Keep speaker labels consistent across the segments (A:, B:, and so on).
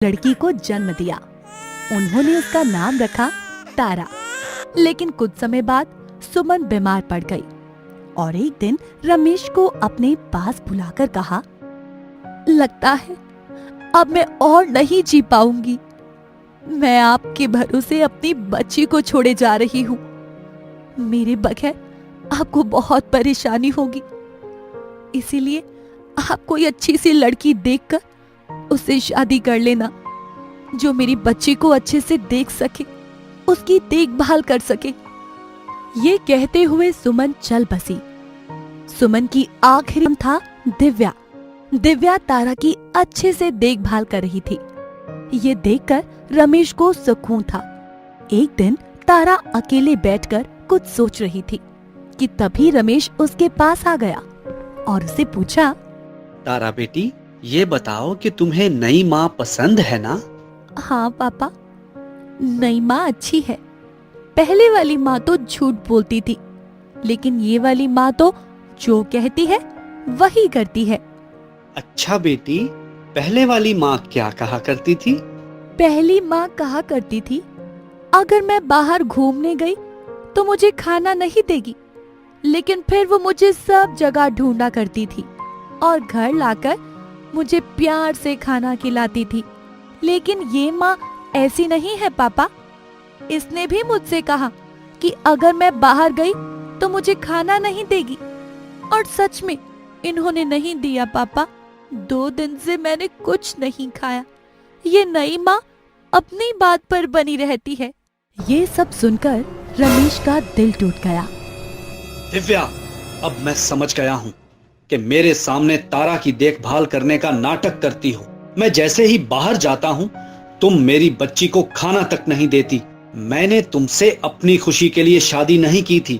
A: लड़की को जन्म दिया। उन्होंने उसका नाम रखा तारा। लेकिन कुछ समय बाद सुमन बीमार पड़ गई और एक दिन रमेश को अपने पास बुलाकर कहा, लगता है अब मैं और नहीं जी पाऊंगी। मैं आपके भरोसे अपनी बच्ची को छोड़े जा रही हूँ। मेरे बगैर आपको बहुत परेशानी होगी, इसीलिए आप कोई अच्छी सी लड़की देखकर उससे शादी कर लेना, जो मेरी बच्ची को अच्छे से देख सके, उसकी देखभाल कर सके। ये कहते हुए सुमन चल बसी। सुमन की आखिरी नाम था दिव्या। दिव्या तारा की अच्छे से देखभाल कर रही थी। ये देखकर रमेश को सुकून था। एक दिन तारा अकेले बैठकर कुछ सोच रही थी कि तभी रमेश उसके पास आ गया और उसे पूछा,
B: तारा बेटी, ये बताओ कि तुम्हें नई माँ पसंद है ना?
A: हाँ पापा, नई माँ अच्छी है। पहले वाली माँ तो झूठ बोलती थी, लेकिन ये वाली माँ तो जो कहती है वही करती है।
B: अच्छा बेटी, पहले वाली माँ क्या कहा करती थी?
A: पहली माँ कहा करती थी, अगर मैं बाहर घूमने गई तो मुझे खाना नहीं देगी, लेकिन फिर वो मुझे सब जगह ढूंढा करती थी और घर लाकर मुझे प्यार से खाना खिलाती थी। लेकिन ये माँ ऐसी नहीं है पापा। इसने भी मुझसे कहा कि अगर मैं बाहर गई तो मुझे खाना नहीं देगी, और सच में इन्होंने नहीं दिया पापा। 2 दिन से मैंने कुछ नहीं खाया। ये नई माँ अपनी बात पर बनी रहती है। ये सब सुनकर रमेश का दिल टूट गया।
B: दिव्या, अब मैं समझ गया हूँ कि मेरे सामने तारा की देखभाल करने का नाटक करती हो। मैं जैसे ही बाहर जाता हूँ तुम मेरी बच्ची को खाना तक नहीं देती। मैंने तुमसे अपनी खुशी के लिए शादी नहीं की थी।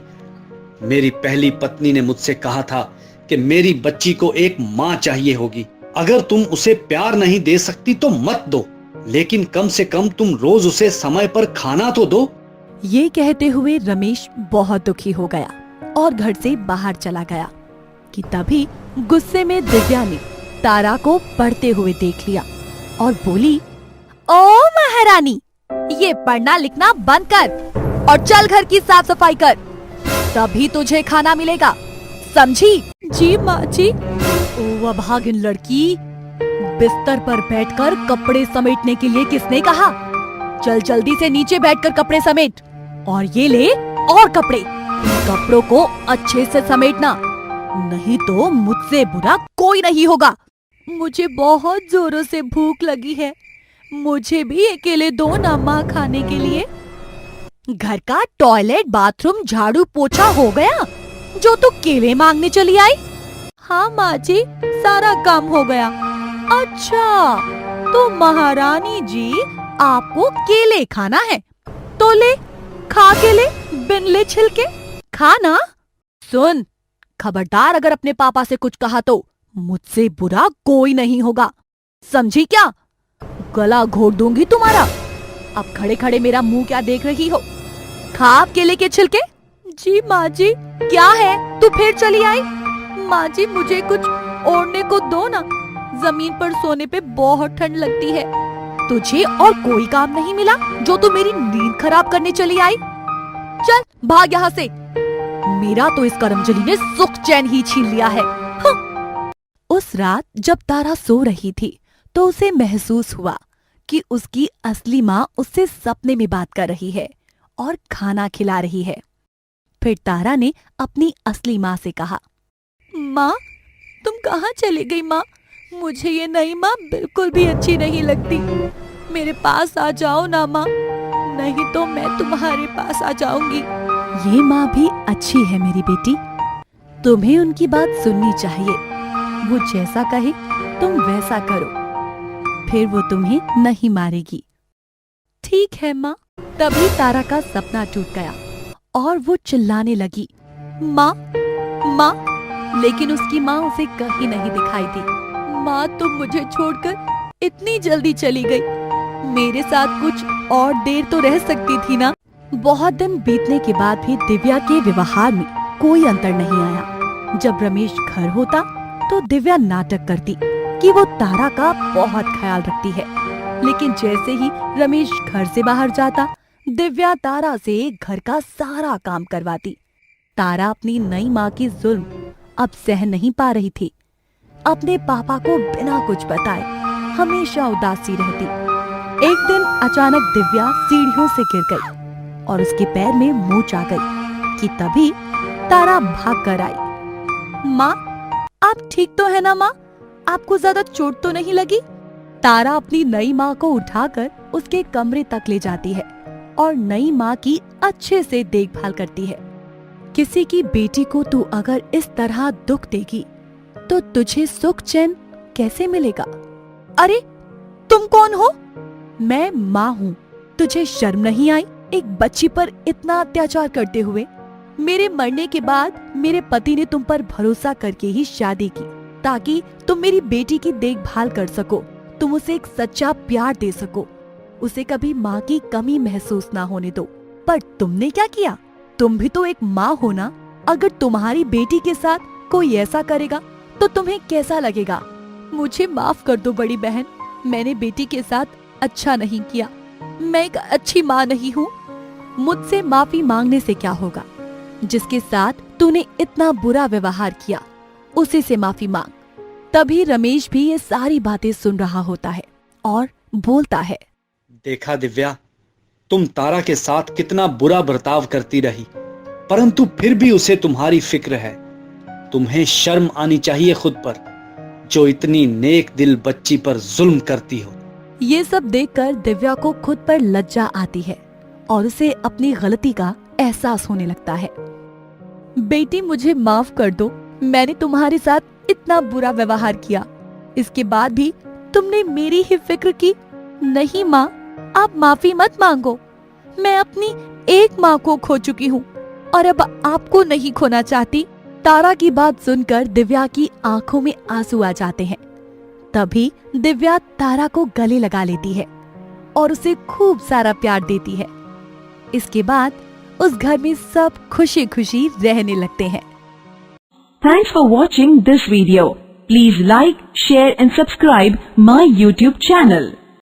B: मेरी पहली पत्नी ने मुझसे कहा था कि मेरी बच्ची को एक माँ चाहिए होगी। अगर तुम उसे प्यार नहीं दे सकती तो मत दो, लेकिन कम से कम तुम रोज उसे समय पर खाना तो दो।
A: ये कहते हुए रमेश बहुत दुखी हो गया और घर से बाहर चला गया कि तभी गुस्से में दिव्या ने तारा को पढ़ते हुए देख लिया और बोली, ओ महारानी, ये पढ़ना लिखना बंद कर और चल घर की साफ सफाई कर, तभी तुझे खाना मिलेगा, समझी? जी माँ जी। ओ अभागिन लड़की, बिस्तर पर बैठकर कपड़े समेटने के लिए किसने कहा? चल जल्दी से नीचे बैठकर कपड़े समेट, और ये ले और कपड़े। कपड़ों को अच्छे से समेटना, नहीं तो मुझसे बुरा कोई नहीं होगा। मुझे बहुत जोरों से भूख लगी है, मुझे भी अकेले दो ना माँ खाने के लिए। घर का टॉयलेट, बाथरूम, झाड़ू पोछा हो गया जो तू केले मांगने चली आई? हाँ माँ जी, सारा काम हो गया। अच्छा, तो महारानी जी आपको केले खाना है तो ले, खा केले, बिन ले छिलके, खाना। सुन, खबरदार अगर अपने पापा से कुछ कहा तो मुझसे बुरा कोई नहीं होगा, समझी क्या? गला घोट दूंगी तुम्हारा। अब खड़े खड़े मेरा मुंह क्या देख रही हो? खा केले के छिलके। जी माँ जी। क्या है, तू फिर चली आई? माँ जी, मुझे कुछ ओढ़ने को दो ना, जमीन पर सोने पे बहुत ठंड लगती है। तुझे और कोई काम नहीं मिला जो तू मेरी नींद खराब करने चली आई? चल भाग यहाँ से, मेरा तो इस करमजली ने सुख चैन ही छीन लिया है। उस रात जब तारा सो रही थी तो उसे महसूस हुआ कि उसकी असली माँ उससे सपने में बात कर रही है और खाना खिला रही है। फिर तारा ने अपनी असली माँ से कहा, माँ, तुम कहाँ चली गई माँ? मुझे ये नई माँ बिल्कुल भी अच्छी नहीं लगती। मेरे पास आ जाओ ना माँ, नहीं तो मैं तुम्हारे पास आ जाऊंगी। ये माँ भी अच्छी है मेरी बेटी, तुम्हें उनकी बात सुननी चाहिए। वो जैसा कहे तुम वैसा करो, फिर वो तुम्हें नहीं मारेगी। ठीक है माँ। तभी तारा का सपना टूट गया और वो चिल्लाने लगी, माँ माँ, लेकिन उसकी माँ उसे कहीं नहीं दिखाई दी। माँ, तुम मुझे छोड़कर इतनी जल्दी चली गई, मेरे साथ कुछ और देर तो रह सकती थी ना। बहुत दिन बीतने के बाद भी दिव्या के व्यवहार में कोई अंतर नहीं आया। जब रमेश घर होता तो दिव्या नाटक करती कि वो तारा का बहुत ख्याल रखती है, लेकिन जैसे ही रमेश घर से बाहर जाता, दिव्या तारा से घर का सारा काम करवाती। तारा अपनी नई माँ की जुल्म अब सह नहीं पा रही थी। अपने पापा को बिना कुछ बताए हमेशा उदासी रहती। एक दिन अचानक दिव्या सीढ़ियों से गिर गई और उसके पैर में मोच आ गई कि तभी तारा भाग कर आई। माँ, आप ठीक तो है ना माँ? आपको ज्यादा चोट तो नहीं लगी? तारा अपनी नई माँ को उठाकर उसके कमरे तक ले जाती है और नई माँ की अच्छे से देखभाल करती है। किसी की बेटी को तू अगर इस तरह दुख देगी तो तुझे सुख चैन कैसे मिलेगा? अरे तुम कौन हो? मैं माँ हूँ। तुझे शर्म नहीं आई एक बच्ची पर इतना अत्याचार करते हुए? मेरे मरने के बाद मेरे पति ने तुम पर भरोसा करके ही शादी की ताकि तुम मेरी बेटी की देखभाल कर सको, तुम उसे एक सच्चा प्यार दे सको, उसे कभी माँ की कमी महसूस ना होने दो। पर तुमने क्या किया? तुम भी तो एक माँ हो ना। अगर तुम्हारी बेटी के साथ कोई ऐसा करेगा तो तुम्हें कैसा लगेगा? मुझे माफ कर दो बड़ी बहन, मैंने बेटी के साथ अच्छा नहीं किया। मैं एक अच्छी माँ नहीं हूँ। मुझसे माफी मांगने से क्या होगा? जिसके साथ तूने इतना बुरा व्यवहार किया उसी से माफी मांग। तभी रमेश भी ये सारी बातें सुन रहा होता है और बोलता है,
B: देखा दिव्या, तुम तारा के साथ कितना बुरा बर्ताव करती रही, परंतु फिर भी उसे तुम्हारी फिक्र है। तुम्हें शर्म आनी चाहिए खुद पर, जो इतनी नेक दिल बच्ची पर जुल्म करती हो।
A: ये सब देखकर दिव्या को खुद पर लज्जा आती है और उसे अपनी गलती का एहसास होने लगता है। बेटी, मुझे माफ कर दो, मैंने तुम्हारे साथ इतना बुरा व्यवहार किया, इसके बाद भी तुमने मेरी ही फिक्र की। नहीं माँ, आप माफी मत मांगो। मैं अपनी एक माँ को खो चुकी हूँ और अब आपको नहीं खोना चाहती। तारा की बात सुनकर दिव्या की आंखों में आंसू आ जाते हैं। तभी दिव्या तारा को गले लगा लेती है और उसे खूब सारा प्यार देती है। इसके बाद उस घर में सब खुशी खुशी रहने लगते हैं।
C: Thanks for watching this video. Please like, share and subscribe my YouTube channel.